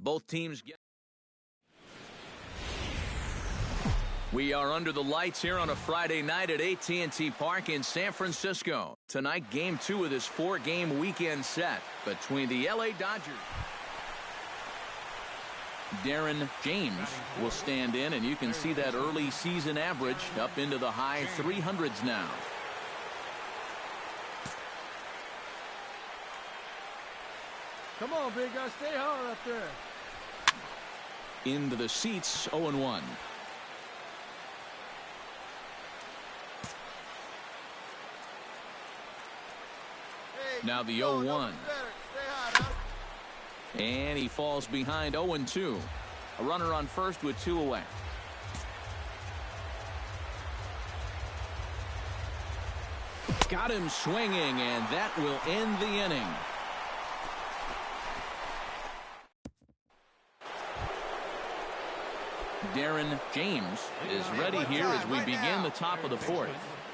Both teams get... We are under the lights here on a Friday night at AT&T Park in San Francisco. Tonight, Game 2 of this 4-game weekend set between the LA Dodgers. Darren James will stand in, and you can see that early season average up into the high 300s now. Come on, big guy, stay hard up there. Into the seats, 0-1. Now the 0-1. And he falls behind 0-2. A runner on first with 2 away. Got him swinging, and that will end the inning. Darren James is ready here as we begin the top of the 4th.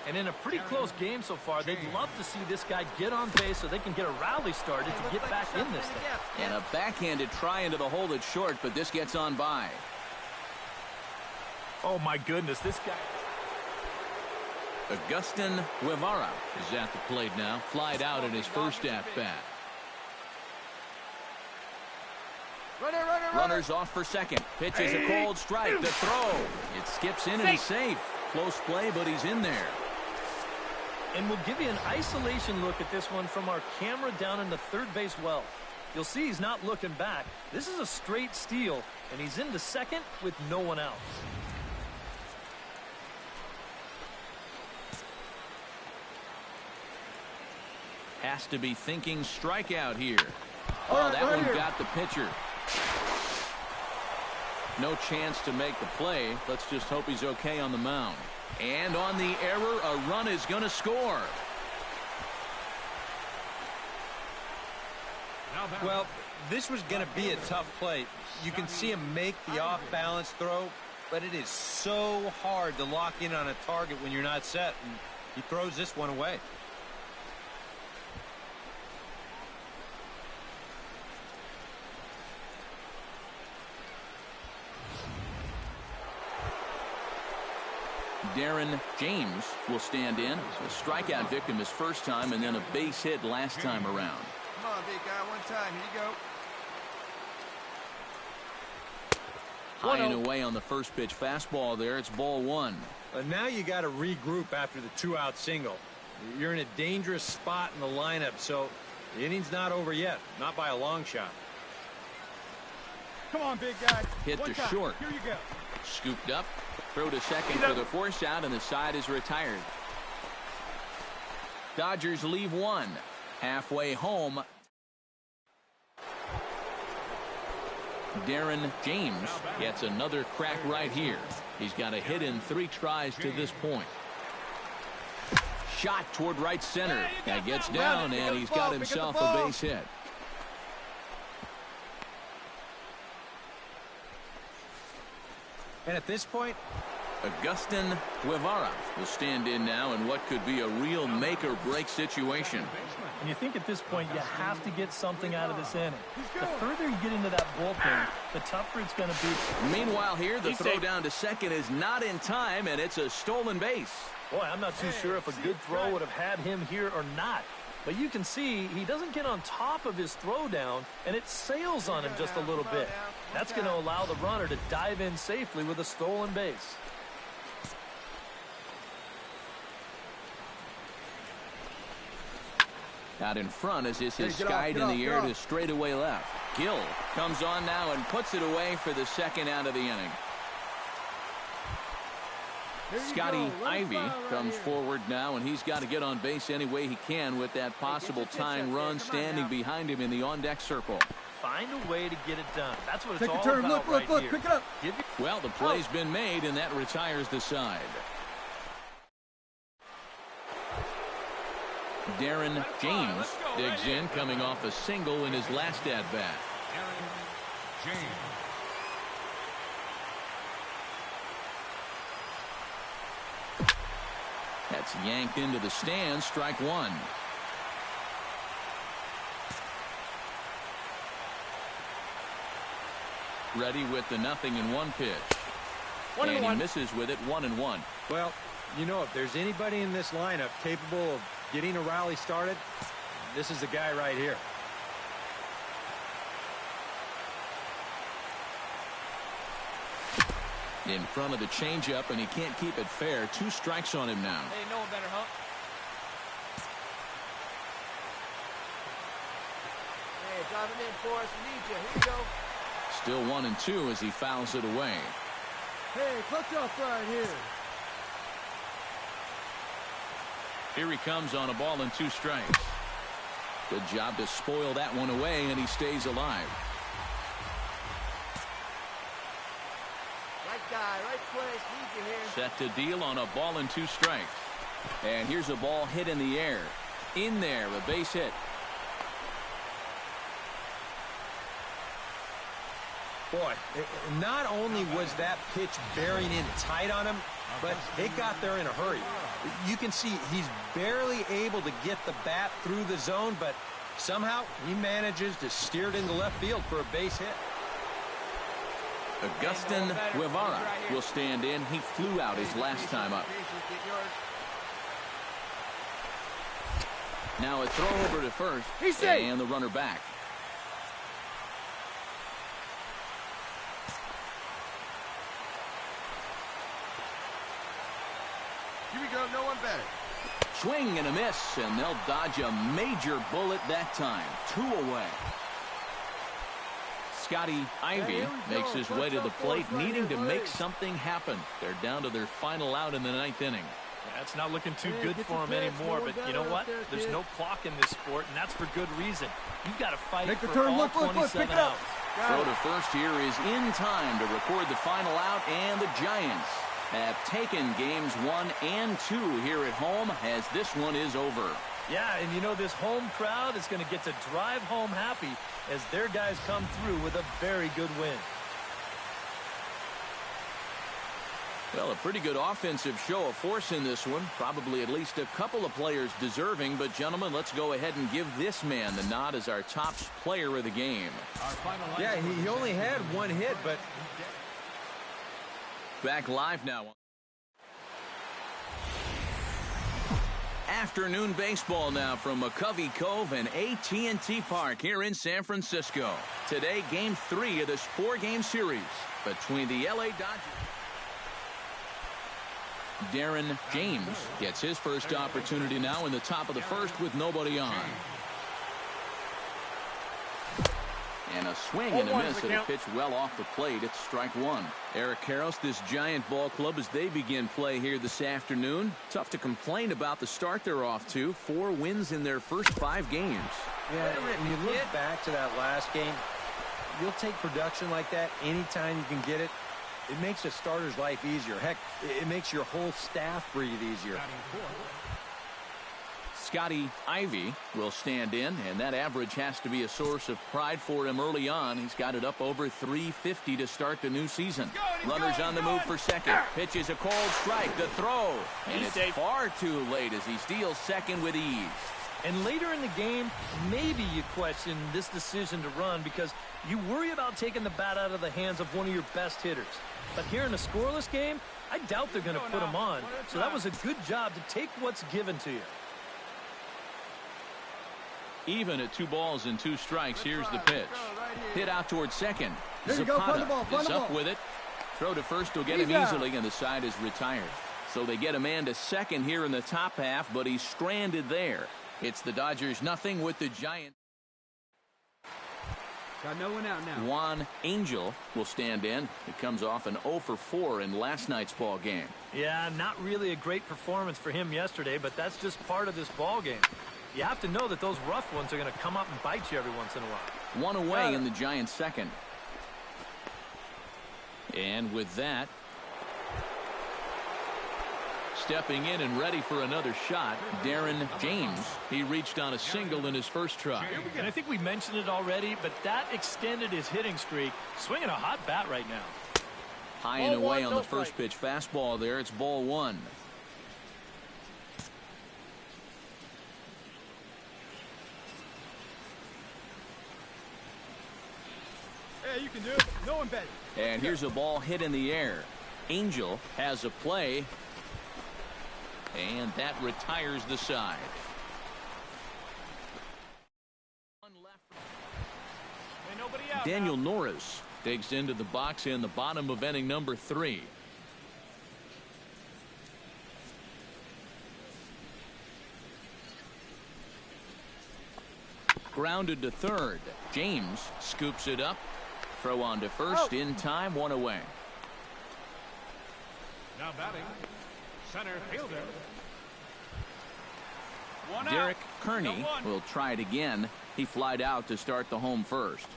And in a pretty close game so far, they'd love to see this guy get on base so they can get a rally started to get back in this thing. And a backhanded try into the hole that's short, but this gets on by. Oh, my goodness, this guy. Agustin Guevara is at the plate now, flied out in his first at-bat. Runners off for second. Pitch is a cold strike. The throw. It skips in and he's safe. Close play, but he's in there. And we'll give you an isolation look at this one from our camera down in the third base well. You'll see he's not looking back. This is a straight steal, and he's into second with no one out. Has to be thinking strikeout here. Oh, that one got the pitcher. No chance to make the play. Let's just hope he's okay on the mound. And on the error, a run is going to score. Well, this was going to be a tough play. You can see him make the off-balance throw, but it is so hard to lock in on a target when you're not set, and he throws this one away. Darren James will stand in. A strikeout victim his first time, and then a base hit last time around. Come on, big guy, one time. Here you go. High and away on the first pitch fastball there. It's ball 1. But now you got to regroup after the 2-out single. You're in a dangerous spot in the lineup, so the inning's not over yet. Not by a long shot. Come on, big guy. Hit to short. Here you go. Scooped up. Throw to second for the force out, and the side is retired. Dodgers leave 1. Halfway home. Darren James gets another crack right here. He's got a hit in 3 tries to this point. Shot toward right center. That gets down, and he's got himself a base hit. And at this point, Agustin Guevara will stand in now in what could be a real make-or-break situation. And you think at this point you have to get something out of this inning. The further you get into that bullpen, the tougher it's going to be. Meanwhile here, the throw down to second is not in time, and it's a stolen base. Boy, I'm not too sure if a good throw would have had him here or not. But you can see he doesn't get on top of his throw down, and it sails on him just a little bit. That's going to allow the runner to dive in safely with a stolen base. Out in front as this is skied in the air to straightaway left. Gill comes on now and puts it away for the second out of the inning. Scotty Ivy comes forward now, and he's got to get on base any way he can with that possible tying run standing behind him in the on-deck circle. Find a way to get it done. That's what it's Take all a turn. about Look, right pick here. it up. Well, the play's been made, and that retires the side. Darren James digs in, coming off a single in his last at-bat. Darren James. That's yanked into the stands. Strike 1. Ready with the 0-1 pitch. And he misses with it 1-1. Well, you know, if there's anybody in this lineup capable of getting a rally started, this is the guy right here. In front of the changeup, and he can't keep it fair. 2 strikes on him now. Hey, no one better, huh? Hey, drive him in for us. We need you. Here you go. Still 1-2 as he fouls it away. Hey, clutch off right here. Here he comes on a ball and 2 strikes. Good job to spoil that one away, and he stays alive. Right guy, right place. Need you here. Set to deal on a ball and 2 strikes. And here's a ball hit in the air. In there, a base hit. Boy, not only was that pitch bearing in tight on him, but it got there in a hurry. You can see he's barely able to get the bat through the zone, but somehow he manages to steer it into left field for a base hit. Agustin Guevara will stand in. He flew out his last time up. Now a throw over to first. He's safe. And the runner back. Here we go. No one better. Swing and a miss, and they'll dodge a major bullet that time. 2 away. Scotty Ivy makes his way to the plate, needing to make something happen. They're down to their final out in the 9th inning. Yeah, it's not looking too good for him anymore, but you know what? There's no clock in this sport, and that's for good reason. You've got to fight for all 27 outs. Throw to first here is in time to record the final out, and the Giants have taken games 1 and 2 here at home as this one is over. Yeah, and you know this home crowd is going to get to drive home happy as their guys come through with a very good win. Well, a pretty good offensive show of force in this one. Probably at least a couple of players deserving. But, gentlemen, let's go ahead and give this man the nod as our top player of the game. Yeah, he only had 1 hit, but... Back live now. Afternoon baseball now from McCovey Cove and AT&T Park here in San Francisco. Today, Game 3 of this 4-game series between the LA Dodgers. Darren James gets his first opportunity now in the top of the first with nobody on. And a swing and a miss, and a pitch well off the plate. It's strike 1. Eric Karros, this Giant ball club, as they begin play here this afternoon. Tough to complain about the start they're off to. 4 wins in their first 5 games. Yeah, when you look back to that last game, you'll take production like that anytime you can get it. It makes a starter's life easier. Heck, it makes your whole staff breathe easier. Scotty Ivy will stand in, and that average has to be a source of pride for him early on. He's got it up over 350 to start the new season. Runners on the move for second. Pitches a cold strike. The throw. And it's far too late as he steals second with ease. And later in the game, maybe you question this decision to run because you worry about taking the bat out of the hands of one of your best hitters. But here in a scoreless game, I doubt they're going to put him on. So that was a good job to take what's given to you. Even at 2 balls and 2 strikes, here's the pitch. Hit out towards second. Zapata is up with it. Throw to first will get him easily, and the side is retired. So they get a man to second here in the top half, but he's stranded there. It's the Dodgers nothing with the Giants. Got no one out now. Juan Angel will stand in. He comes off an 0 for 4 in last night's ball game. Yeah, not really a great performance for him yesterday, but that's just part of this ball game. You have to know that those rough ones are going to come up and bite you every once in a while. 1 away in the Giants' second. And with that, stepping in and ready for another shot, Darren James. He reached on a single in his first try. And I think we mentioned it already, but that extended his hitting streak. Swinging a hot bat right now. High and away on the first pitch fastball there. It's ball 1. Hey, you can do it. No And here's a ball hit in the air. Angel has a play. And that retires the side. Daniel Norris digs into the box in the bottom of inning number 3. Grounded to third. James scoops it up. Throw on to first in time, 1 away. Now batting, center fielder. Derek Kearney will try it again. He flied out to start the home first.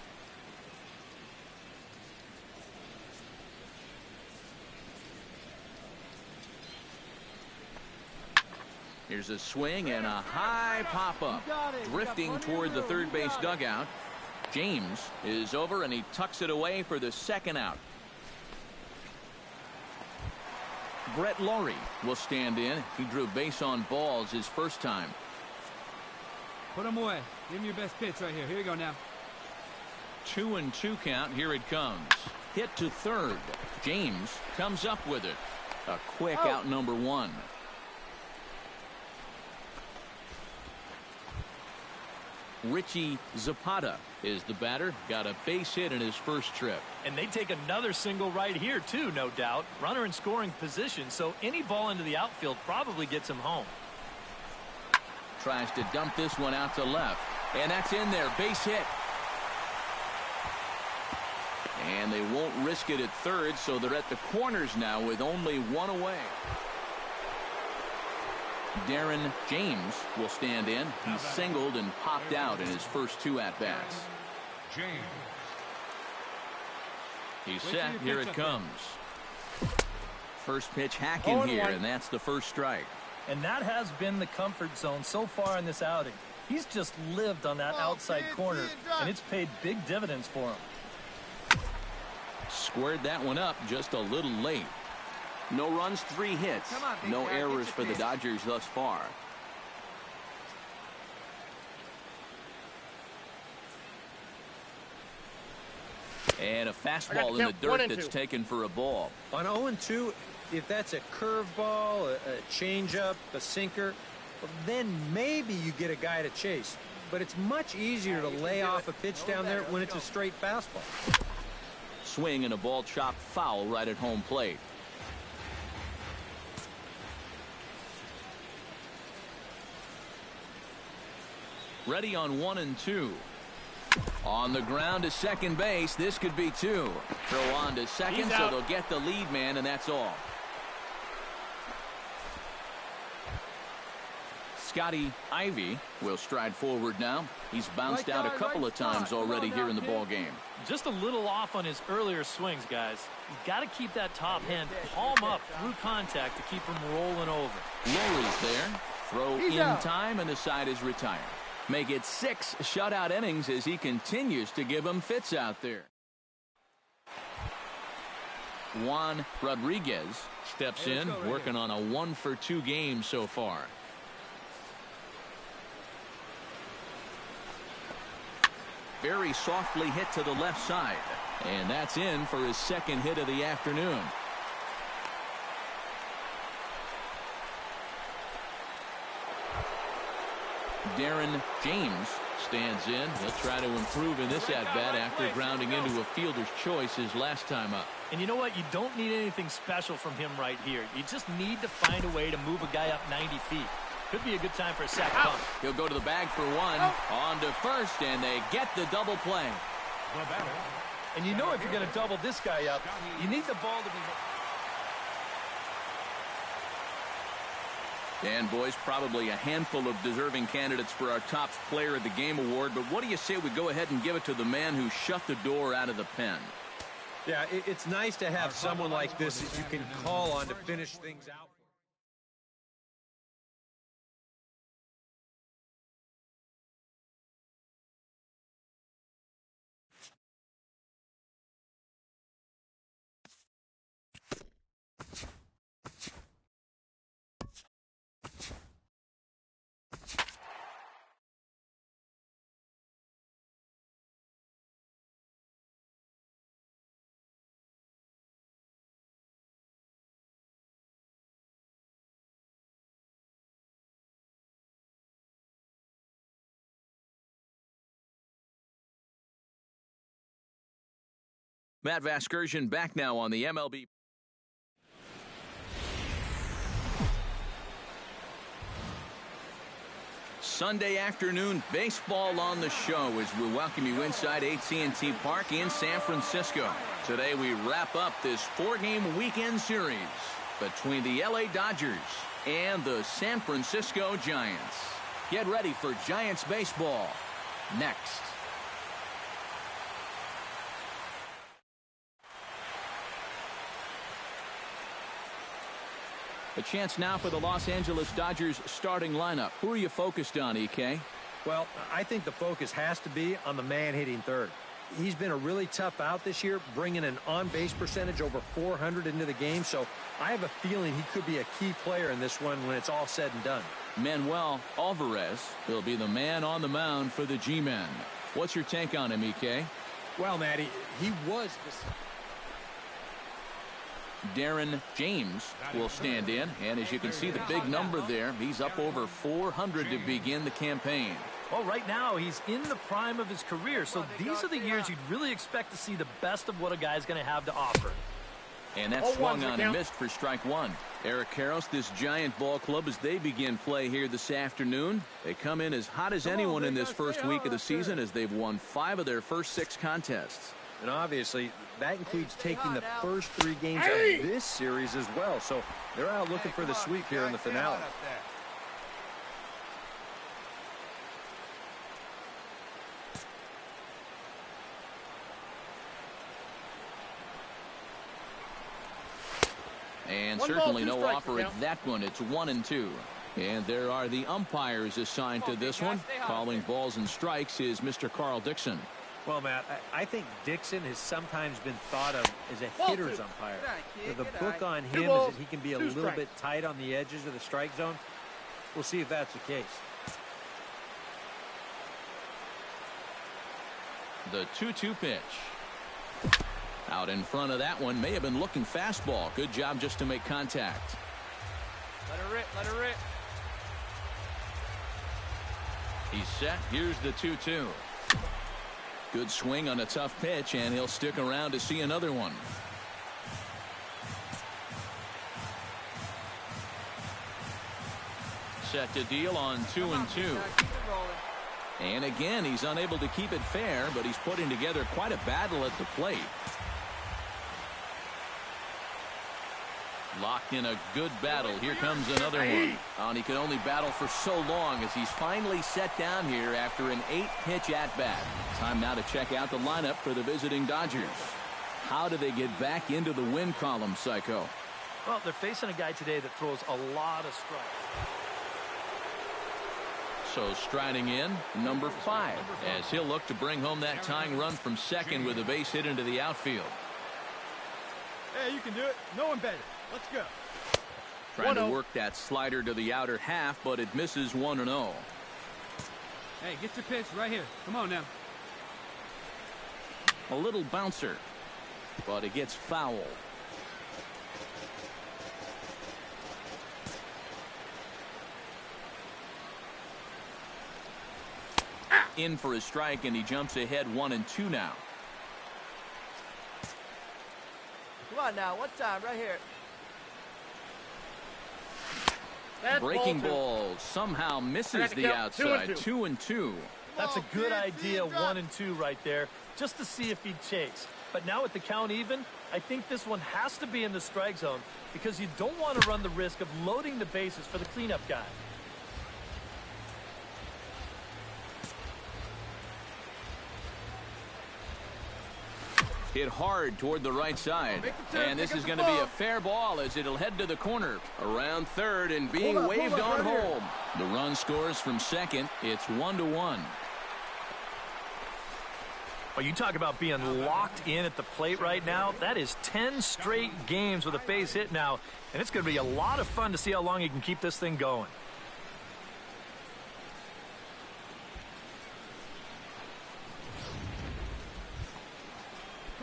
Here's a swing and a high pop-up. Drifting toward the third base dugout. James is over and he tucks it away for the second out. Brett Laurie will stand in. He drew base on balls his first time. Put him away. Give him your best pitch right here. Here you go now. 2-2 count. Here it comes. Hit to third. James comes up with it. A quick out number 1. Richie Zapata is the batter. Got a base hit in his first trip. And they take another single right here, too, no doubt. Runner in scoring position, so any ball into the outfield probably gets him home. Tries to dump this one out to left. And that's in there. Base hit. And they won't risk it at third, so they're at the corners now with only 1 away. Darren James will stand in. He singled and popped out in his first 2 at-bats. James. He's set. Here it comes. First pitch hacking here, and that's the first strike. And that has been the comfort zone so far in this outing. He's just lived on that outside corner, and it's paid big dividends for him. Squared that one up just a little late. No runs, 3 hits. No errors for the Dodgers thus far. And a fastball in the dirt that's taken for a ball. On 0-2, if that's a curveball, a changeup, a sinker, well, then maybe you get a guy to chase. But it's much easier to lay off a pitch down there when it's a straight fastball. Swing and a ball chopped foul right at home plate. Ready on 1-2. On the ground to second base. This could be 2. Throw on to second, so they'll get the lead man, and that's all. Scotty Ivy will stride forward now. He's bounced out a couple of times already here in the ball game. Just a little off on his earlier swings, guys. You've got to keep that top hand palm up through contact to keep him rolling over. Lowry's there. Throw in time, and the side is retired. Make it 6 shutout innings as he continues to give them fits out there. Juan Rodriguez steps in, working on a 1-for-2 game so far. Very softly hit to the left side, and that's in for his second hit of the afternoon. Darren James stands in. He'll try to improve in this at-bat after grounding into a fielder's choice his last time up. And you know what? You don't need anything special from him right here. You just need to find a way to move a guy up 90 feet. Could be a good time for a sac bunt. He'll go to the bag for 1. On to first, and they get the double play. And you know if you're going to double this guy up, you need the ball to be... And, boys, probably a handful of deserving candidates for our top player of the game award. But what do you say we go ahead and give it to the man who shut the door out of the pen? Yeah, it's nice to have someone like this that you can call on to finish things out. Matt Vasgersian back now on the MLB. Sunday afternoon baseball on the show as we welcome you inside AT&T Park in San Francisco. Today we wrap up this 4-game weekend series between the LA Dodgers and the San Francisco Giants. Get ready for Giants baseball next. A chance now for the Los Angeles Dodgers starting lineup. Who are you focused on, EK? Well, I think the focus has to be on the man hitting third. He's been a really tough out this year, bringing an on-base percentage over 400 into the game, so I have a feeling he could be a key player in this one when it's all said and done. Manuel Alvarez will be the man on the mound for the G-Men. What's your take on him, EK? Well, Matty, he was this. Darren James will stand in, and as you can see the big number there, he's up over 400 to begin the campaign. Well, right now he's in the prime of his career, so these are the years you'd really expect to see the best of what a guy's going to have to offer. And that swung on and missed for strike one. Eric Karros, this Giant ball club, as they begin play here this afternoon, they come in as hot as anyone in this first week of the season as they've won 5 of their first 6 contests. And obviously, that includes taking the first 3 games of this series as well. So they're out looking for the sweep here in the finale. And certainly no offer at that one. It's 1-2. And there are the umpires assigned to this one. Calling balls and strikes is Mr. Carl Dixon. Well, Matt, I think Dixon has sometimes been thought of as a hitter's umpire. The book on him is that he can be a little bit tight on the edges of the strike zone. We'll see if that's the case. The 2-2 pitch. Out in front of that one. May have been looking fastball. Good job just to make contact. Let her rip, let her rip. He's set. Here's the 2-2. Good swing on a tough pitch, and he'll stick around to see another one. Set to deal on 2-2. And again, he's unable to keep it fair, but he's putting together quite a battle at the plate. Locked in a good battle. Here comes another one. And he can only battle for so long as he's finally set down here after an 8-pitch at-bat. Time now to check out the lineup for the visiting Dodgers. How do they get back into the win column, Psycho? Well, they're facing a guy today that throws a lot of strikes. So striding in, number 5, as he'll look to bring home that tying run from second with a base hit into the outfield. Hey, you can do it. No one better. Let's go. Trying to work that slider to the outer half, but it misses 1-0. Hey, get your pitch right here. Come on now. A little bouncer, but it gets foul. In for a strike, and he jumps ahead 1-2 now. Come on now, one time right here. Breaking ball somehow misses the outside. 2-2. That's a good idea, 1-2 right there, just to see if he'd chase. But now with the count even, I think this one has to be in the strike zone because you don't want to run the risk of loading the bases for the cleanup guy. Hit hard toward the right side. And this is going to be a fair ball as it'll head to the corner. Around third and being waved on home. The run scores from second. It's 1-1. Well, you talk about being locked in at the plate right now. That is 10 straight games with a base hit now. And it's going to be a lot of fun to see how long he can keep this thing going.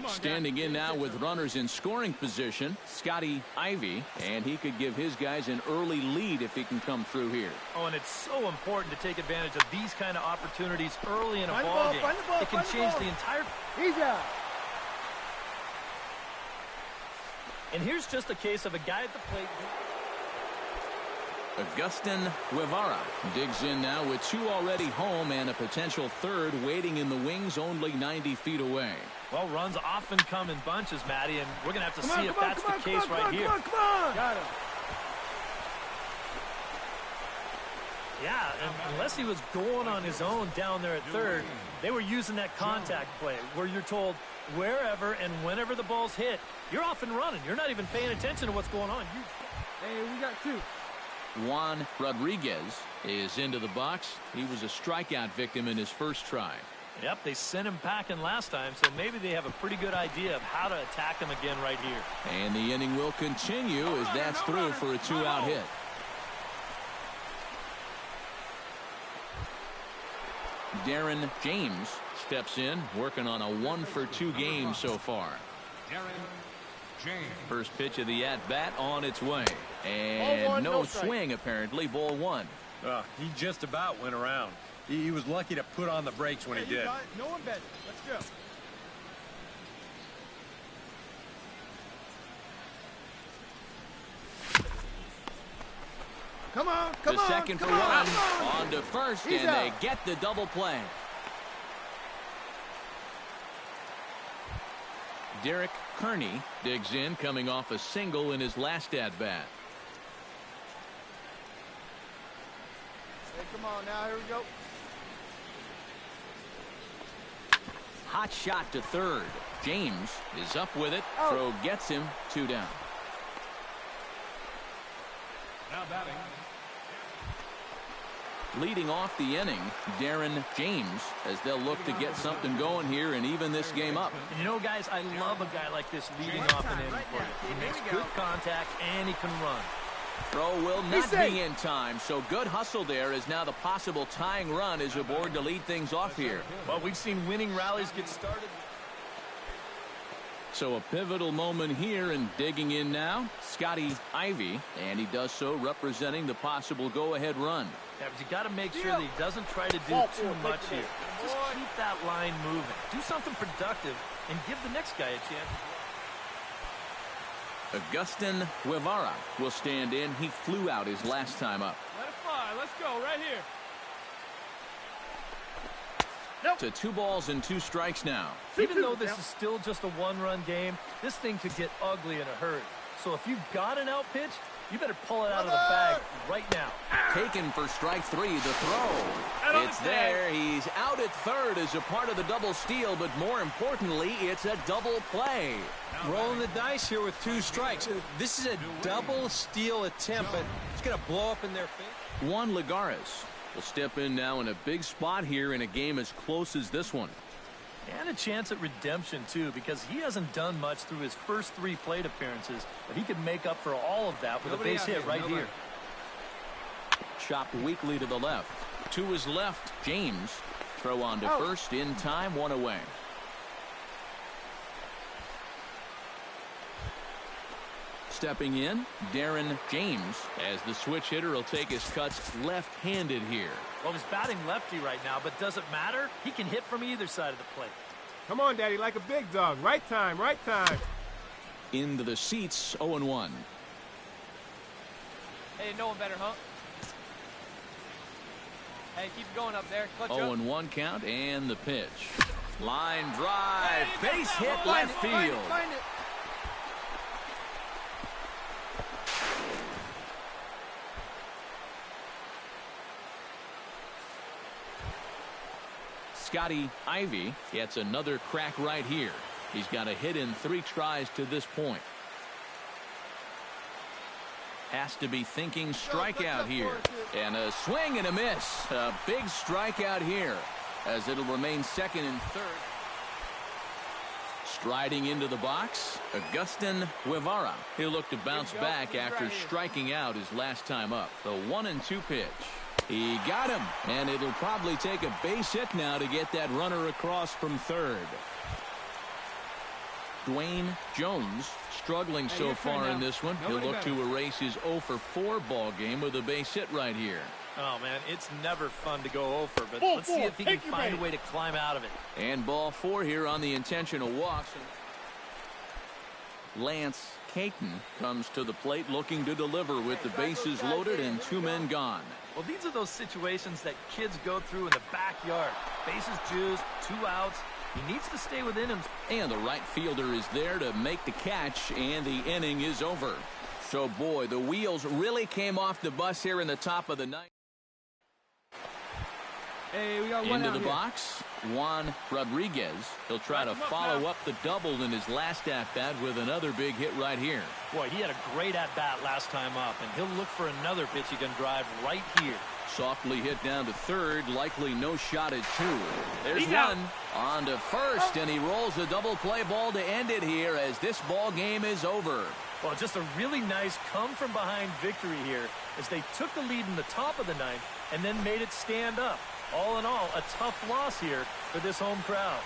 Standing in now with runners in scoring position, Scotty Ivy, and he could give his guys an early lead if he can come through here. Oh, and it's so important to take advantage of these kind of opportunities early in a ball game. It can change the entire... He's out. And here's just a case of a guy at the plate. Augustin Guevara digs in now with 2 already home and a potential 3rd waiting in the wings only 90 feet away. Well, runs often come in bunches, Matty, and we're going to have to see if that's the case right here. Come on. Got him. Yeah, and unless he was going on his own down there at 3rd, they were using that contact play where you're told wherever and whenever the ball's hit, you're off and running. You're not even paying attention to what's going on. Hey, we got 2. Juan Rodriguez is into the box. He was a strikeout victim in his first try. Yep, they sent him packing last time, so maybe they have a pretty good idea of how to attack him again right here. And the inning will continue as that's through for a 2-out hit. Darren James steps in, working on a 1-for-2 game so far. Darren James. First pitch of the at-bat on its way. And no swing, apparently. Ball 1. He just about went around. He was lucky to put on the brakes when he did. No one bet. Let's go. Come on, come the on. Second come for on, 1. On to first, He's and out. they get the double play. Derek Kearney digs in, coming off a single in his last at-bat. Hey, come on now. Here we go. Hot shot to 3rd. James is up with it. Oh. Throw gets him 2 down. Now batting. Leading off the inning, Darren James, as they'll look to get something going here and even this game up. And you know, guys, I love a guy like this leading off an inning for you. He makes good contact and he can run. Throw will not be in time, so good hustle there as now the possible tying run is aboard to lead things off here. Well, we've seen winning rallies get started. So a pivotal moment here, and digging in now, Scotty Ivy, and he does so representing the possible go-ahead run. Yeah, but you got to make sure that he doesn't try to do too much here. Just keep that line moving. Do something productive and give the next guy a chance. Augustin Guevara will stand in. He flew out his last time up. Let it fly. Let's go right here. To 2 balls and 2 strikes now. Even though this is still just a 1-run game, this thing could get ugly in a hurry. So if you've got an out pitch, you better pull it out of the bag right now. Taken for strike 3, the throw. It's there. He's out at 3rd as a part of the double steal, but more importantly, it's a double play. Rolling the dice here with 2 strikes. This is a double steal attempt, but it's going to blow up in their face. Juan Lagares will step in now in a big spot here in a game as close as this one. And a chance at redemption, too, because he hasn't done much through his first 3 plate appearances, but he could make up for all of that with a base hit right here. Chopped weakly to the left. To his left, James. Throw on to first in time, 1 away. Stepping in, Darren James, as the switch hitter will take his cuts left-handed here. Well, he's batting lefty right now, but does it matter? He can hit from either side of the plate. Come on, Daddy, like a big dog. Right time, right time. Into the seats, 0-1. Hey, no one better, huh? Hey, keep it going up there. Clutch up. 0-1 count and the pitch. Line drive, base hit left field. Find it. Scotty Ivy gets another crack right here. He's got a hit in 3 tries to this point. Has to be thinking strikeout here. And a swing and a miss. A big strikeout here as it'll remain 2nd and 3rd. Striding into the box, Augustin Guevara. He'll look to bounce back after striking out his last time up. The 1-2 pitch. He got him, and it'll probably take a base hit now to get that runner across from 3rd. Dwayne Jones struggling so far in this one. He'll look to erase his 0-for-4 ball game with a base hit right here. Oh, man, it's never fun to go over, but let's see if he can find a way to climb out of it. And ball 4 here on the intentional walks. Lance Caton comes to the plate looking to deliver with the bases loaded and 2 men gone. Well, these are those situations that kids go through in the backyard. Bases juiced, 2 outs. He needs to stay within him. And the right fielder is there to make the catch, and the inning is over. So, boy, the wheels really came off the bus here in the top of the ninth. Hey, we got one Into out the here. box, Juan Rodriguez. He'll try to follow up the double in his last at-bat with another big hit right here. Boy, he had a great at-bat last time up, and he'll look for another pitch he can drive right here. Softly hit down to third, likely no shot at 2. There's He's out. one on to first, and he rolls a double play ball to end it here as this ball game is over. Well, just a really nice come-from-behind victory here as they took the lead in the top of the ninth and then made it stand up. All in all, a tough loss here for this home crowd.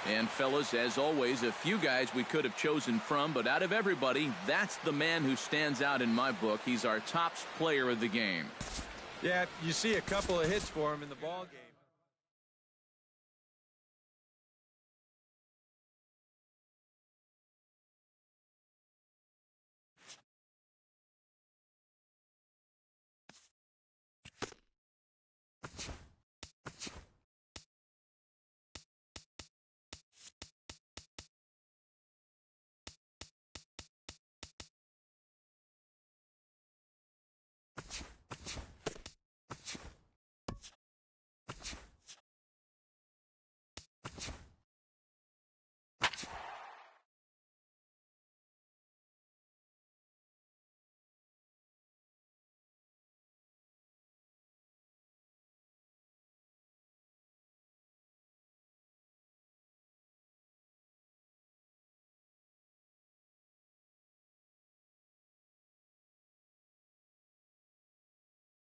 And fellas, as always, a few guys we could have chosen from, but out of everybody, that's the man who stands out in my book. He's our top player of the game. Yeah, you see a couple of hits for him in the ball game.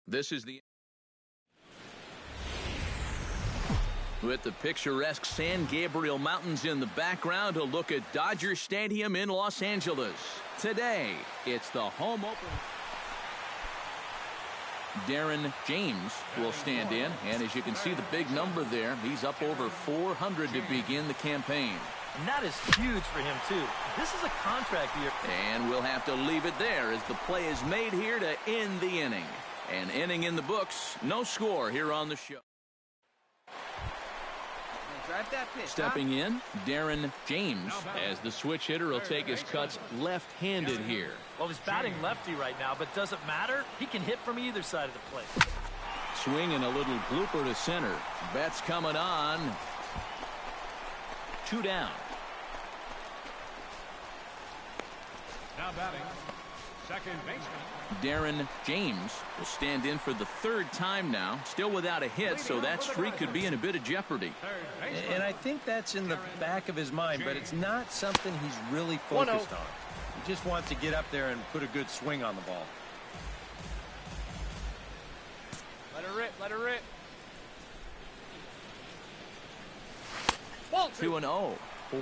This is the with the picturesque San Gabriel Mountains in the background, a look at Dodger Stadium in Los Angeles. Today, it's the home opener. Darren James will stand in, and as you can see the big number there, he's up over 400 to begin the campaign. And that is huge for him, too. This is a contract year. And we'll have to leave it there as the play is made here to end the inning. An inning in the books, no score here on the show. Drive that pitch, Stepping in, Darren James, as the switch hitter will take his cuts left-handed here. Well, he's batting lefty right now, but does it matter? He can hit from either side of the plate. Swing and a little blooper to center. Betts coming on. 2 down. Now batting, second baseman. Darren James will stand in for the 3rd time now. Still without a hit, so that streak could be in a bit of jeopardy. And I think that's in the back of his mind, but it's not something he's really focused on. He just wants to get up there and put a good swing on the ball. Let her rip, let her rip. 2-0. Well,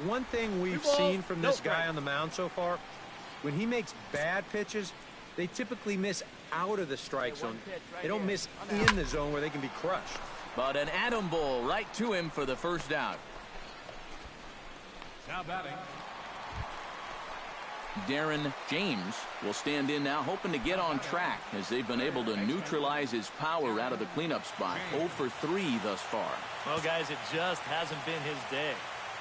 one thing we've seen from this guy on the mound so far, when he makes bad pitches, they typically miss out of the strike zone. They don't miss in the zone where they can be crushed. But an atom bowl right to him for the first out. Now batting, Darren James will stand in now, hoping to get on track as they've been able to neutralize his power out of the cleanup spot. 0 for 3 thus far. Well, guys, it just hasn't been his day.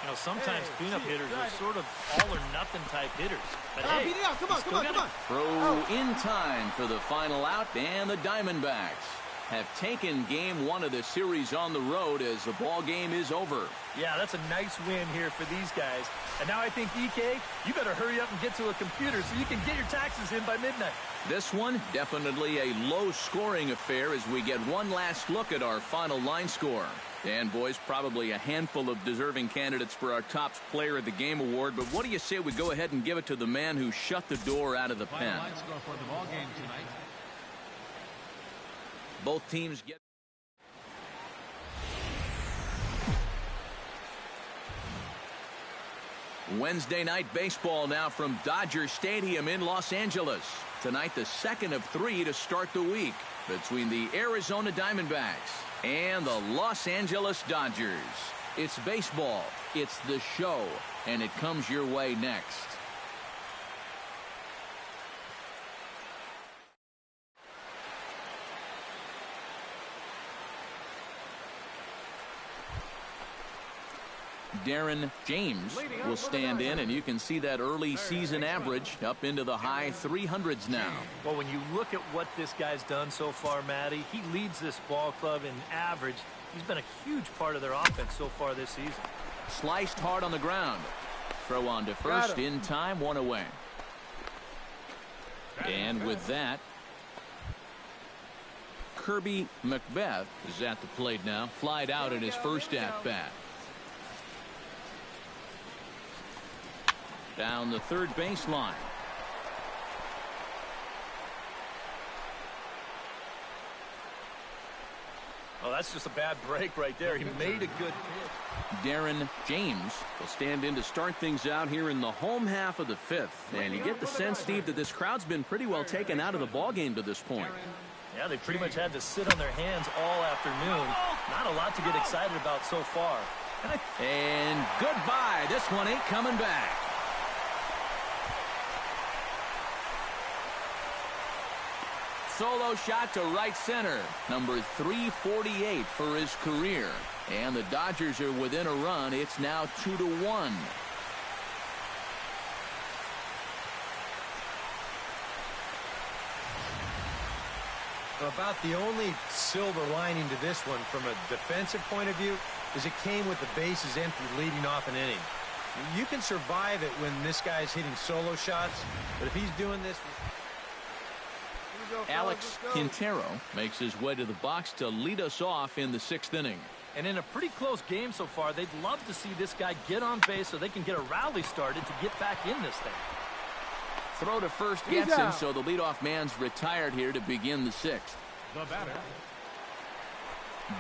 You know, sometimes cleanup hitters are sort of all-or-nothing type hitters. But hey, beat it out. Come on, come on, come on. Throw in time for the final out, and the Diamondbacks have taken game 1 of the series on the road as the ball game is over. yeah, that's a nice win here for these guys. And now I think, EK, you better hurry up and get to a computer so you can get your taxes in by midnight. This one, definitely a low-scoring affair as we get one last look at our final line score. And, boys, probably a handful of deserving candidates for our top player of the game award, but what do you say we go ahead and give it to the man who shut the door out of the pen? final line score for the ball game tonight. Both teams get... Wednesday night baseball now from Dodger Stadium in Los Angeles. Tonight, the second of 3 to start the week between the Arizona Diamondbacks and the Los Angeles Dodgers. It's baseball, it's the show, and it comes your way next. Darren James will stand in, and you can see that early season average up into the high 300s now. Well, when you look at what this guy's done so far, Matty, he leads this ball club in average. He's been a huge part of their offense so far this season. Sliced hard on the ground. Throw on to first in time, 1 away. And with that, Kirby McBeth is at the plate now. Flied out at his first at-bat. Down the third baseline. Oh, that's just a bad break right there. He made a good hit. Darren James will stand in to start things out here in the home half of the 5th. And you get the sense, Steve, that this crowd's been pretty well taken out of the ballgame to this point. Yeah, they pretty much had to sit on their hands all afternoon. Not a lot to get excited about so far. And goodbye. This one ain't coming back. Solo shot to right center. Number 348 for his career. And the Dodgers are within a run. It's now 2-1. About the only silver lining to this one from a defensive point of view is it came with the bases empty leading off an inning. You can survive it when this guy's hitting solo shots, but if he's doing this... Alex Quintero makes his way to the box to lead us off in the 6th inning. And in a pretty close game so far, they'd love to see this guy get on base so they can get a rally started to get back in this thing. Throw to first gets him, so the leadoff man's retired here to begin the 6th. The batter,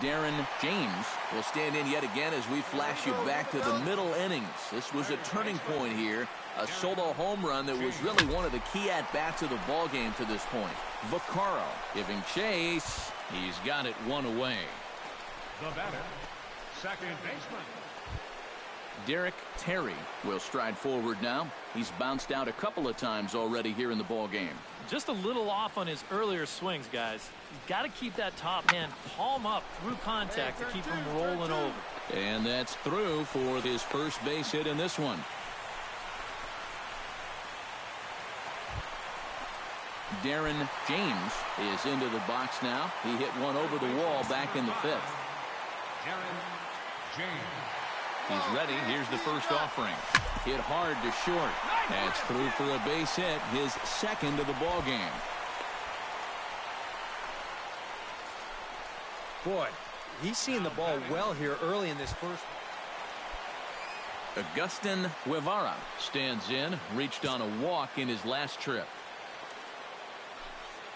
Darren James will stand in yet again as we flash you back to the middle innings. This was a turning point here. A solo home run that was really one of the key at-bats of the ballgame to this point. Vaccaro giving chase. He's got it 1 away. the batter, second baseman. Derek Terry will stride forward now. He's bounced out a couple of times already here in the ballgame. Just a little off on his earlier swings, guys. You've got to keep that top hand palm up through contact to keep him rolling over. And that's through for his first base hit in this one. Darren James is into the box now. He hit one over the wall back in the 5th. Darren James. He's ready. Here's the first offering. Hit hard to short. That's through for a base hit, his second of the ball game. Boy, he's seeing the ball well here early in this first. Agustin Guevara stands in, reached on a walk in his last trip.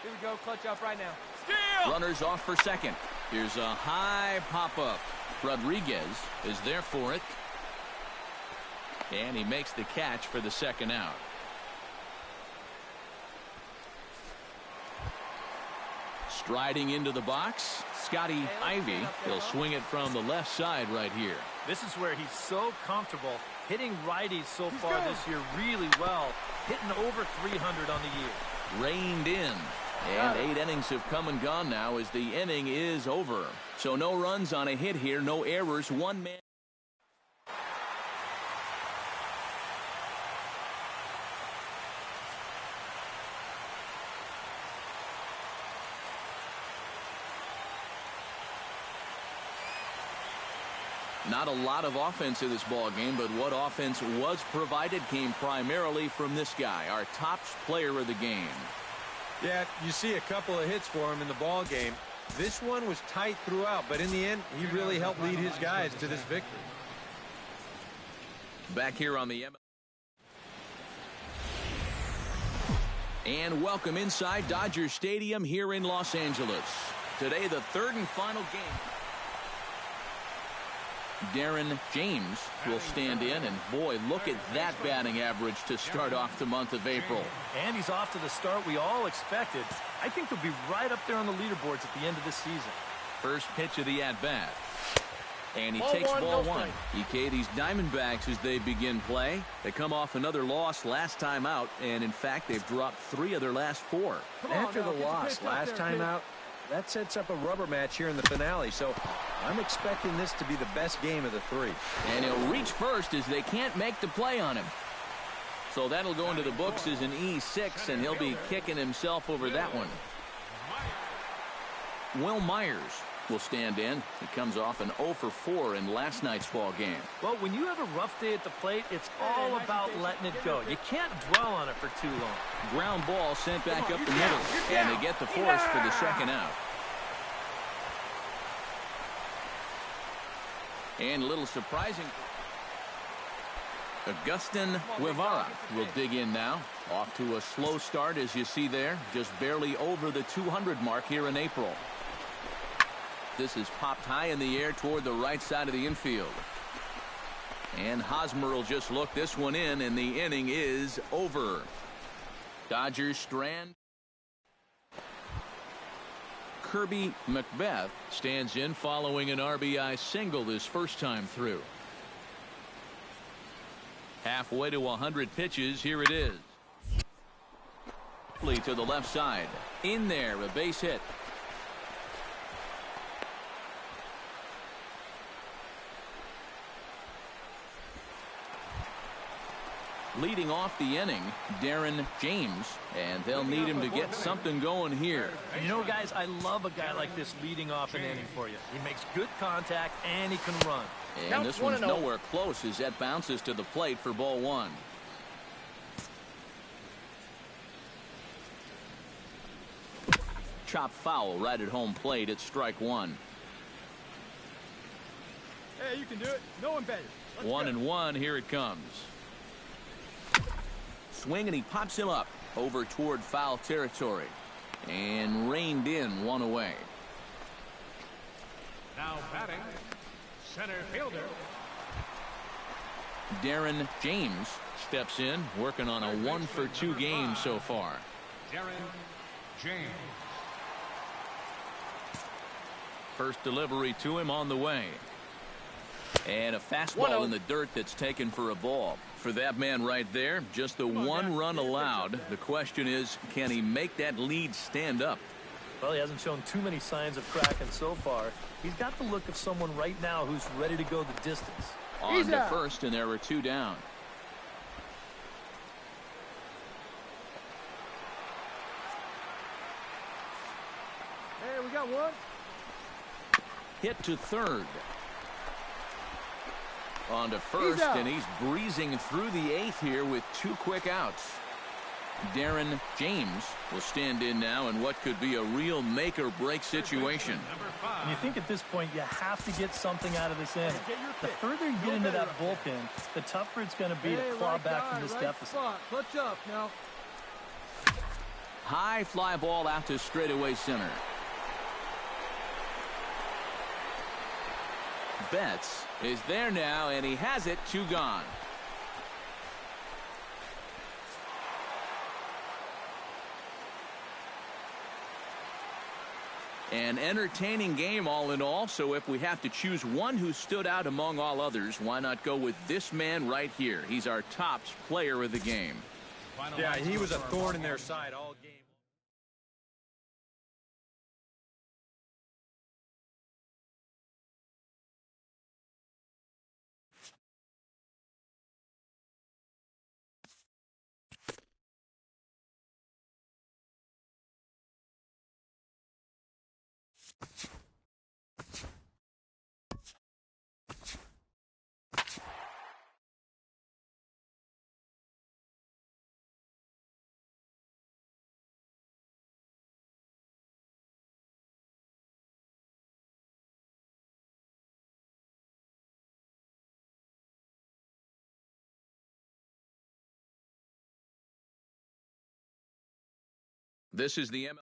Here we go, clutch up right now. Steal! Runners off for second. Here's a high pop-up. Rodriguez is there for it. And he makes the catch for the second out. Striding into the box, Scotty Ivy. He'll swing it from the left side right here. This is where he's so comfortable hitting righties so far this year really well, hitting over 300 on the year. Reined in. And 8 innings have come and gone now as the inning is over. So no runs on a hit here, no errors, one man. Not a lot of offense in this ball game, but what offense was provided came primarily from this guy, our top player of the game. Yeah, you see a couple of hits for him in the ball game. This one was tight throughout, but in the end, he really helped lead his guys to this victory. Back here on the And welcome inside Dodger Stadium here in Los Angeles. Today, the third and final game. Darren James will stand in, and boy, look at that batting average to start off the month of April. And he's off to the start we all expected. I think he'll be right up there on the leaderboards at the end of this season. First pitch of the at-bat. And he takes ball one. EK, these Diamondbacks, as they begin play, they come off another loss last time out, and in fact, they've dropped 3 of their last 4. After the loss last time out, that sets up a rubber match here in the finale, so I'm expecting this to be the best game of the 3. And he'll reach first as they can't make the play on him. So that'll go into the books as an E6, and he'll be kicking himself over that one. Will Myers will stand in. He comes off an 0 for 4 in last night's ball game. Well, when you have a rough day at the plate, it's all about letting it go. You can't dwell on it for too long. Ground ball sent back up the middle, and they get the force for the second out. And a little surprising, Agustin Guevara will dig in now. Off to a slow start, as you see there, just barely over the 200 mark here in April. This is popped high in the air toward the right side of the infield. And Hosmer will just look this one in, and the inning is over. Dodgers strand. Kirby McBeth stands in following an RBI single this first time through. Halfway to 100 pitches, here it is. To the left side. In there, a base hit. Leading off the inning, Darren James, and they'll need him to get something going here. You know, guys, I love a guy like this leading off an inning for you. He makes good contact, and he can run. And this one's nowhere close as that bounces to the plate for ball 1. Chop foul right at home plate at strike 1. Hey, you can do it. No one better. 1-1, here it comes. Swing, and he pops him up over toward foul territory and reined in, 1 away. Now batting, center fielder Darren James steps in, working on a 1 for 2 game so far. Darren James. First delivery to him on the way. And a fastball in the dirt that's taken for a ball. For that man right there, just the 1 run allowed. The question is, can he make that lead stand up? Well, he hasn't shown too many signs of cracking so far. He's got the look of someone right now who's ready to go the distance. On to first, and there are 2 down. Hey, we got 1. Hit to third. On to first, and he's breezing through the 8th here with 2 quick outs. Darren James will stand in now in what could be a real make-or-break situation. And you think at this point you have to get something out of this inning. The further you get into that bullpen, the tougher it's going to be to claw back from this deficit. Clutch up now. High fly ball out to straightaway center. Betts is there now, and he has it. 2 gone. An entertaining game all in all, so if we have to choose one who stood out among all others, why not go with this man right here? He's our top player of the game. Yeah, he was a thorn in their side all game. This is the MLB.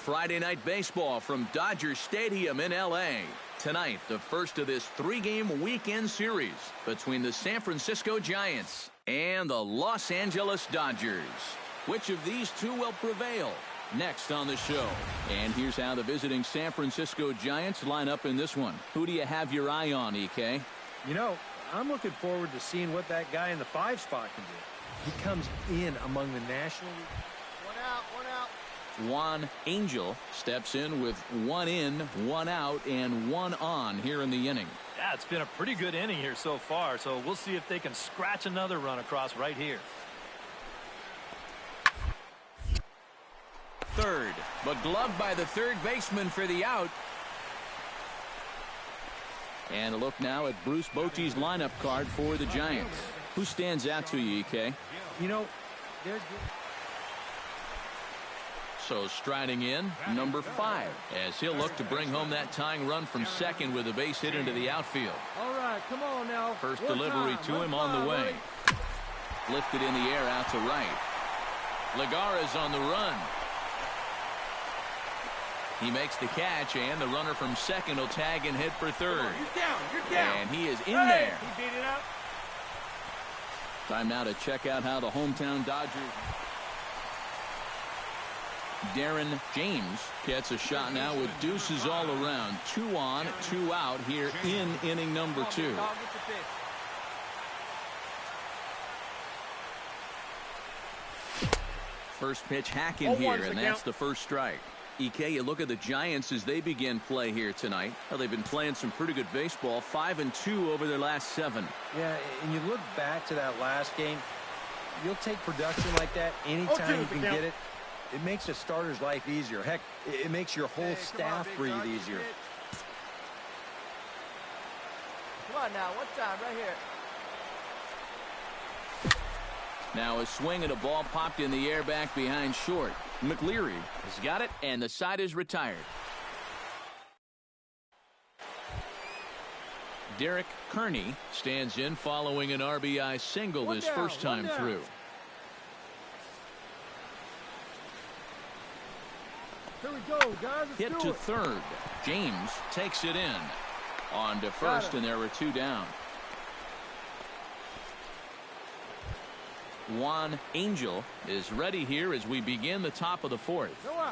Friday night baseball from Dodger Stadium in L.A. Tonight, the first of this three-game weekend series between the San Francisco Giants and the Los Angeles Dodgers. Which of these two will prevail? Next on the show. And here's how the visiting San Francisco Giants line up in this one. Who do you have your eye on, EK? You know, I'm looking forward to seeing what that guy in the 5 spot can do. He comes in among the National League. One out, one out. Juan Angel steps in with 1 in, 1 out, and 1 on here in the inning. Yeah, it's been a pretty good inning here so far, so we'll see if they can scratch another run across right here. Third, but gloved by the third baseman for the out. And a look now at Bruce Bochy's lineup card for the Giants. Who stands out to you, EK? You know, they're good. So striding in, number 5, as he'll look to bring home that tying run from second with a base hit into the outfield. All right, come on now. First delivery to him on the way. Lifted in the air out to right. Lagara's on the run. He makes the catch, and the runner from second will tag and hit for third. You're down, you're down. And he is in there. He beat it out. Time now to check out how the hometown Dodgers. Darren James gets a shot now with deuces all around. 2 on, 2 out here in inning number 2. First pitch hacking here, and that's the first strike. EK, you look at the Giants as they begin play here tonight. Well, they've been playing some pretty good baseball, 5-2 over their last 7. Yeah, and you look back to that last game, you'll take production like that anytime you can get it. It makes a starter's life easier. Heck, it makes your whole staff breathe easier. Come on now, one time right here. Now a swing and a ball popped in the air back behind short. McLeary has got it, and the side is retired. Derek Kearney stands in following an RBI single this first time through. Here we go, guys. Hit to third. James takes it in. On to first, and there were 2 down. Juan Angel is ready here as we begin the top of the 4th.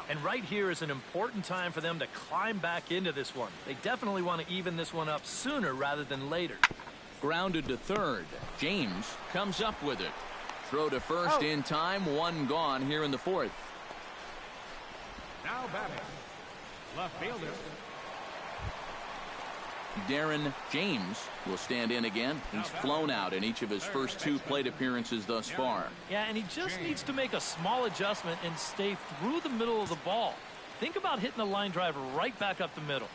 And right here is an important time for them to climb back into this one. They definitely want to even this one up sooner rather than later. Grounded to third. James comes up with it. Throw to first in time. 1 gone here in the 4th. Now batting, left fielder. Darren James will stand in again. He's flown out in each of his first 2 plate appearances thus far. Yeah, and he just needs to make a small adjustment and stay through the middle of the ball. Think about hitting a line driver right back up the middle.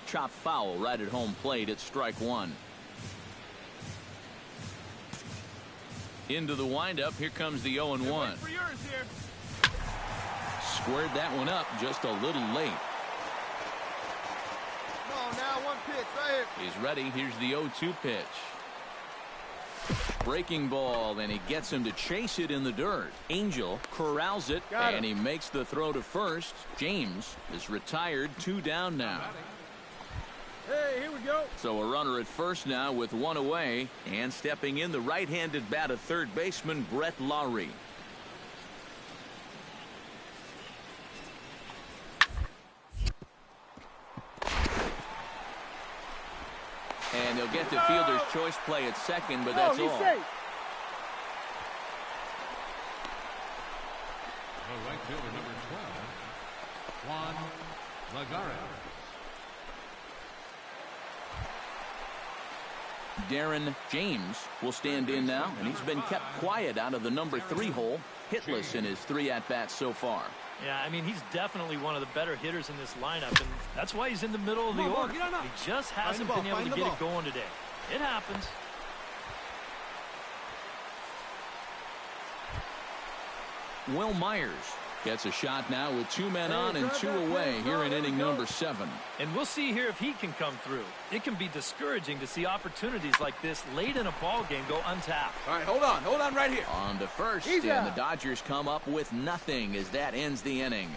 Chop foul right at home plate at strike 1. Into the windup. Here comes the 0-1. Squared that one up just a little late. Now one pitch right here. He's ready. Here's the 0-2 pitch. Breaking ball, and he gets him to chase it in the dirt. Angel corrals it, and he makes the throw to first. James is retired. 2 down now. Hey, here we go. So a runner at first now with 1 away, and stepping in the right-handed bat of third baseman Brett Lowry. And they'll get the fielder's choice play at second, but that's all. Safe. The right fielder, number 12, Juan Lagara. Darren James will stand in now, and he's been kept quiet out of the number 3 hole, hitless in his 3 at-bats so far. Yeah, I mean, he's definitely one of the better hitters in this lineup, and that's why he's in the middle of the order. He just hasn't been able to get it going today. It happens. Will Myers Gets a shot now with 2 men on and 2 away here in inning number 7. And we'll see here if he can come through. It can be discouraging to see opportunities like this late in a ball game go untapped. All right, hold on right here. On to first, and the Dodgers come up with nothing as that ends the inning.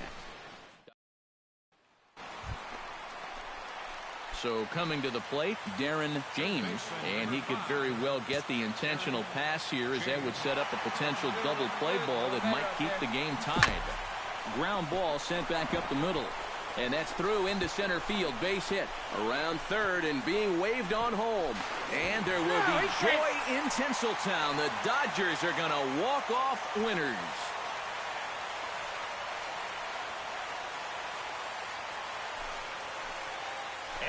So coming to the plate, Darren James, and he could very well get the intentional pass here as that would set up a potential double play ball that might keep the game tied. Ground ball sent back up the middle, and that's through into center field. Base hit around third and being waved on home. And there will be joy in Tinseltown. The Dodgers are going to walk off winners.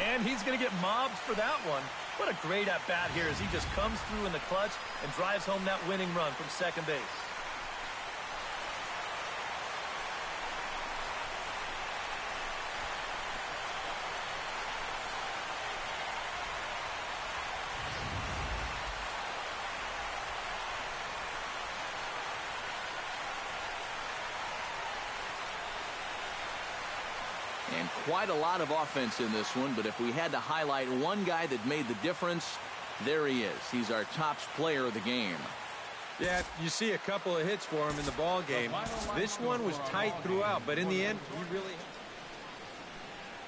And he's going to get mobbed for that one. What a great at-bat here as he just comes through in the clutch and drives home that winning run from second base. And quite a lot of offense in this one, but if we had to highlight one guy that made the difference, there he is. He's our top player of the game. Yeah, you see a couple of hits for him in the ball game. This one was tight throughout, but in the end, he really...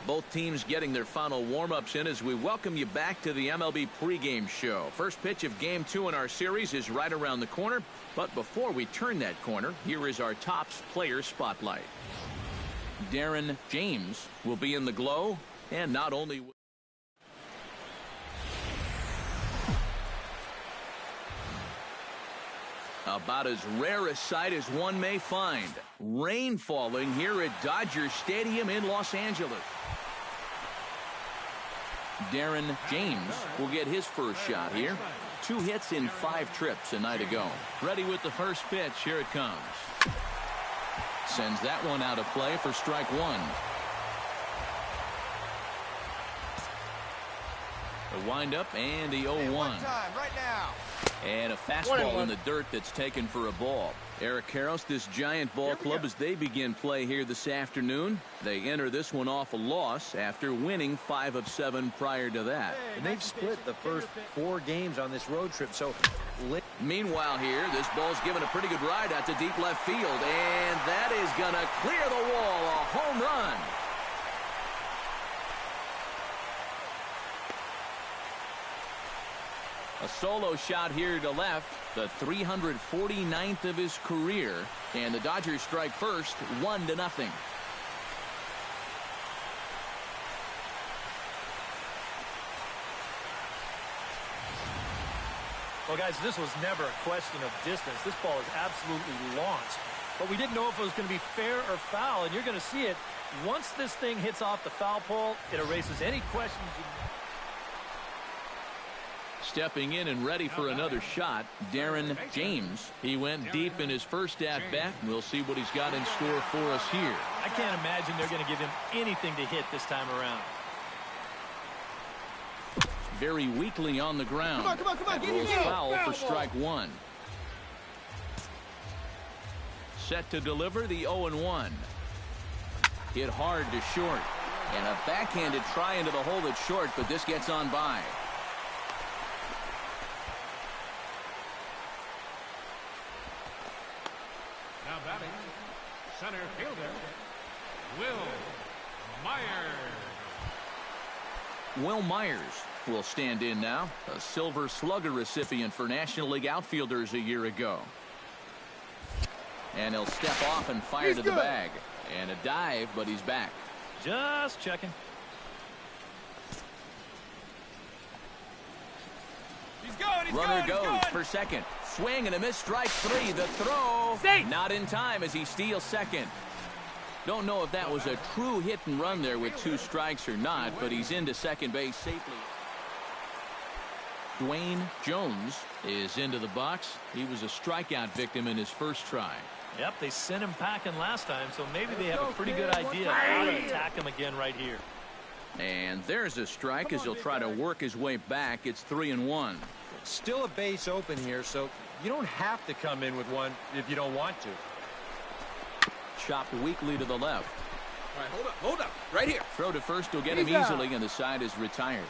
Both teams getting their final warm-ups in as we welcome you back to the MLB pregame show. First pitch of Game 2 in our series is right around the corner. But before we turn that corner, here is our tops player spotlight. Darren James will be in the glow, and not only... About as rare a sight as one may find. Rain falling here at Dodger Stadium in Los Angeles. Darren James will get his first shot here. 2 hits in 5 trips a night ago. Ready with the first pitch. Here it comes. Sends that one out of play for strike 1. The windup and the 0-1. Right now. And a fastball in the dirt that's taken for a ball. Eric Karros, this Giant ball club, as they begin play here this afternoon. They enter this one off a loss after winning 5 of 7 prior to that. And they've split the first 4 games on this road trip. So, meanwhile here, this ball's given a pretty good ride out to deep left field. And that is going to clear the wall. A home run. A solo shot here to left, the 349th of his career, and the Dodgers strike first, 1-0. Well, guys, this was never a question of distance. This ball is absolutely launched. But we didn't know if it was going to be fair or foul, and you're going to see it. Once this thing hits off the foul pole, it erases any questions. Stepping in and ready for another shot, Darren James. He went deep in his first at-bat. We'll see what he's got in store for us here. I can't imagine they're going to give him anything to hit this time around. Very weakly on the ground. Come on. That rolls foul for strike 1. Set to deliver the 0-1. Hit hard to short. And a backhanded try into the hole that's short, but this gets on by. Now batting, center fielder, Will Myers. Will Myers will stand in now, a Silver Slugger recipient for National League outfielders a year ago. And he'll step off and fire to the bag. And a dive, but he's back. Just checking. Runner goes for second. Swing and a miss, strike 3. The throw. Not in time as he steals second. Don't know if that was a true hit and run there with 2 strikes or not, but he's into second base safely. Dwayne Jones is into the box. He was a strikeout victim in his first try. Yep, they sent him packing last time, so maybe they have a pretty good idea of how to attack him again right here. And there's a strike as he'll try to work his way back. It's 3-1. Still a base open here, so you don't have to come in with one if you don't want to. chopped weakly to the left. All right, hold up, right here. Throw to first will get him easily, and the side is retired.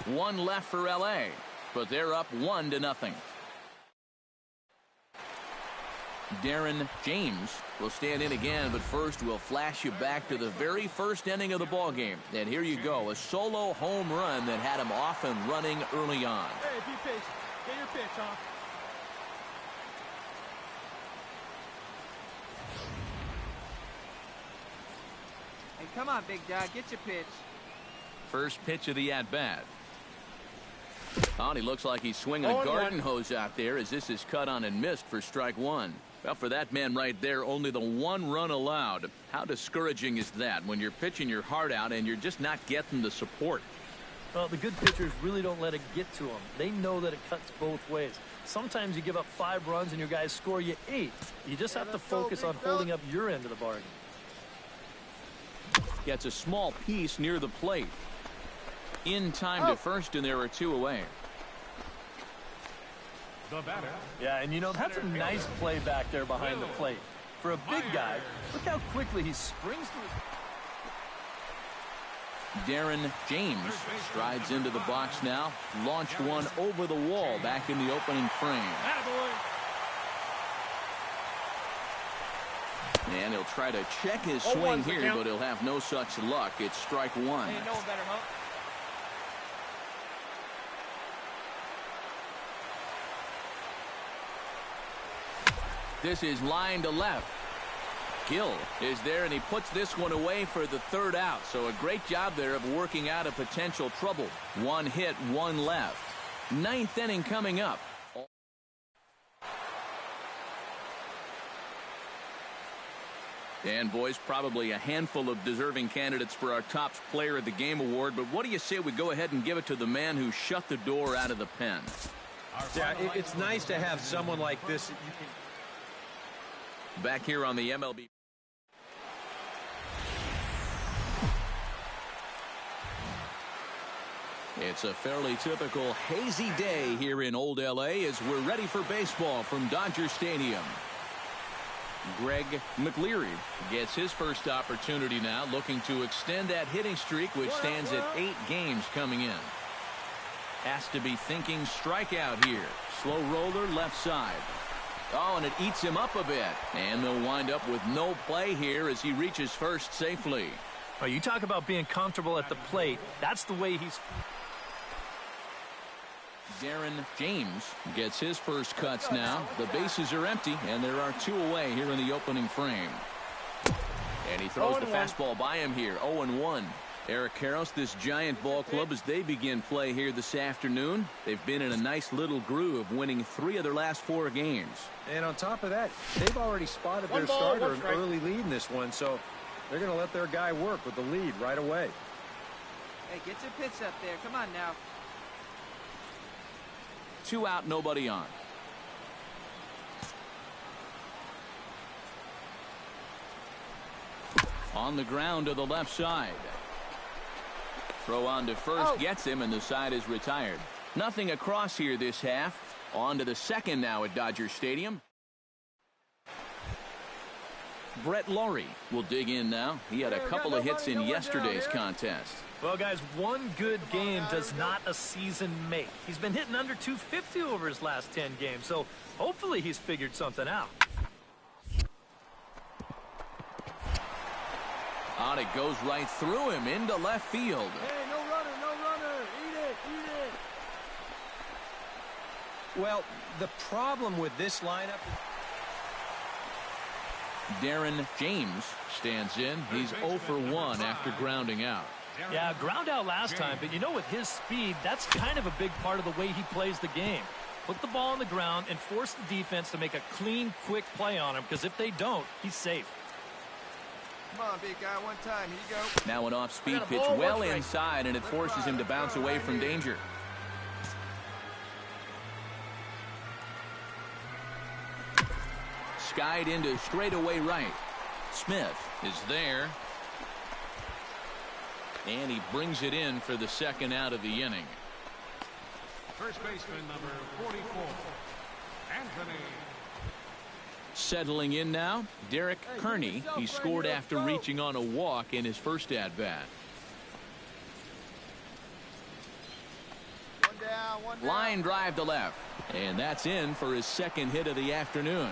One left for L.A., but they're up 1-0. Darren James will stand in again, but first we'll flash you back to the very first inning of the ball game. And here you go, a solo home run that had him off and running early on. Hey, if you pitch, get your pitch, huh? Hey, come on, big dog, get your pitch. First pitch of the at-bat. Oh, and he looks like he's swinging a garden hose out there as this is cut on and missed for strike one. Well, for that man right there, only the one run allowed. How discouraging is that when you're pitching your heart out and you're just not getting the support? Well, the good pitchers really don't let it get to them. They know that it cuts both ways. Sometimes you give up 5 runs and your guys score you 8. You just have to focus on holding up your end of the bargain. Gets a small piece near the plate. In time to first, and there are 2 away. The batter. Yeah, and you know, that's a nice play back there behind the plate. For a big guy, look how quickly he springs to his... Darren James strides into the box now. Launched one over the wall back in the opening frame. And he'll try to check his swing here, but he'll have no such luck. It's strike one. Hey, no one better, huh? This is line to left. Gill is there, and he puts this one away for the 3rd out. So a great job there of working out a potential trouble. 1 hit, 1 left. 9th inning coming up. And, boys, probably a handful of deserving candidates for our top player of the game award. But what do you say we go ahead and give it to the man who shut the door out of the pen? Yeah, it's nice to have someone like this. Back here on the MLB. It's a fairly typical hazy day here in Old L.A. as we're ready for baseball from Dodger Stadium. Greg McLeary gets his first opportunity now, looking to extend that hitting streak, which stands at 8 games coming in. Has to be thinking strikeout here. Slow roller left side. Oh, and it eats him up a bit. And they'll wind up with no play here as he reaches first safely. Oh, you talk about being comfortable at the plate. That's the way he's... Darren James gets his first cuts now. The bases are empty, and there are 2 away here in the opening frame. And he throws the fastball by him here, 0-1. Eric Karros, this Giant ball club, as they begin play here this afternoon, they've been in a nice little groove, winning 3 of their last 4 games. And on top of that, they've already spotted their starter an early lead in this one, so they're going to let their guy work with the lead right away. Hey, get your pitch up there. Come on now. 2 out, nobody on. On the ground to the left side. Throw on to first, gets him, and the side is retired. Nothing across here this half. On to the second now at Dodger Stadium. Brett Laurie will dig in now. He had a couple of hits in yesterday's contest. Well, guys, one good game does not a season make. He's been hitting under 250 over his last 10 games, so hopefully he's figured something out. On it goes right through him into left field. Hey, no runner, no runner. Eat it, eat it. Well, the problem with this lineup... Darren James stands in. He's 0 for 1 after grounding out. Yeah, ground out last time, but you know, with his speed, that's kind of a big part of the way he plays the game. Put the ball on the ground and force the defense to make a clean, quick play on him, because if they don't, he's safe. Come on, big guy, one time. Here you go. Now an off-speed pitch well inside, and it forces him to bounce away from danger. Skied into straightaway right. Smith is there. And he brings it in for the second out of the inning. First baseman number 44, Anthony. Settling in now, Derek Kearney. He scored after reaching on a walk in his first at-bat. One down. Line drive to left. And that's in for his second hit of the afternoon.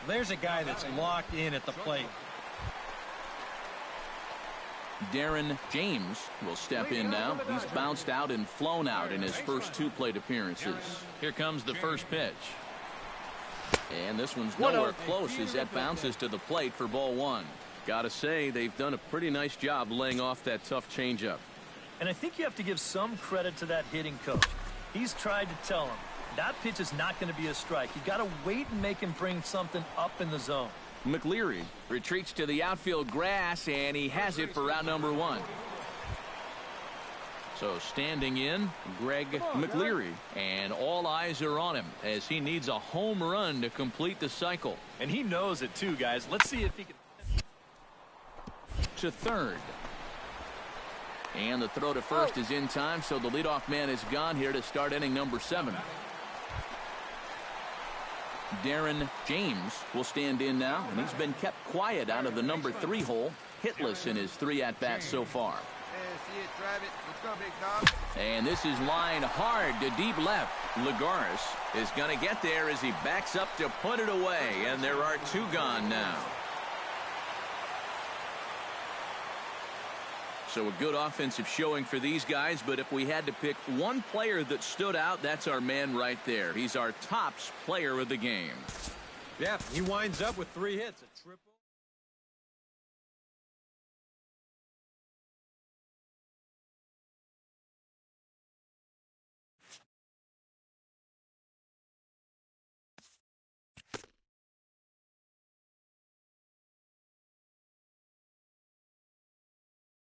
There's a guy that's locked in at the plate. Darren James will step in now. He's bounced out and flown out in his first 2 plate appearances. Here comes the first pitch. And this one's nowhere close as that bounces to the plate for ball 1. Gotta say, they've done a pretty nice job laying off that tough changeup. And I think you have to give some credit to that hitting coach. He's tried to tell him that pitch is not going to be a strike. You got to wait and make him bring something up in the zone. McLeary retreats to the outfield grass, and he has it for out number 1. So standing in, Greg McLeary, and all eyes are on him as he needs a home run to complete the cycle. And he knows it too, guys. Let's see if he can. To third. And the throw to first is in time, so the leadoff man is gone here to start inning number 7. Darren James will stand in now, and he's been kept quiet out of the number 3 hole, hitless in his 3 at-bats so far. And this is lined hard to deep left. Lagares is going to get there as he backs up to put it away, and there are 2 gone now. So a good offensive showing for these guys, but if we had to pick one player that stood out, that's our man right there. He's our tops player of the game. Yeah, he winds up with 3 hits. A triple.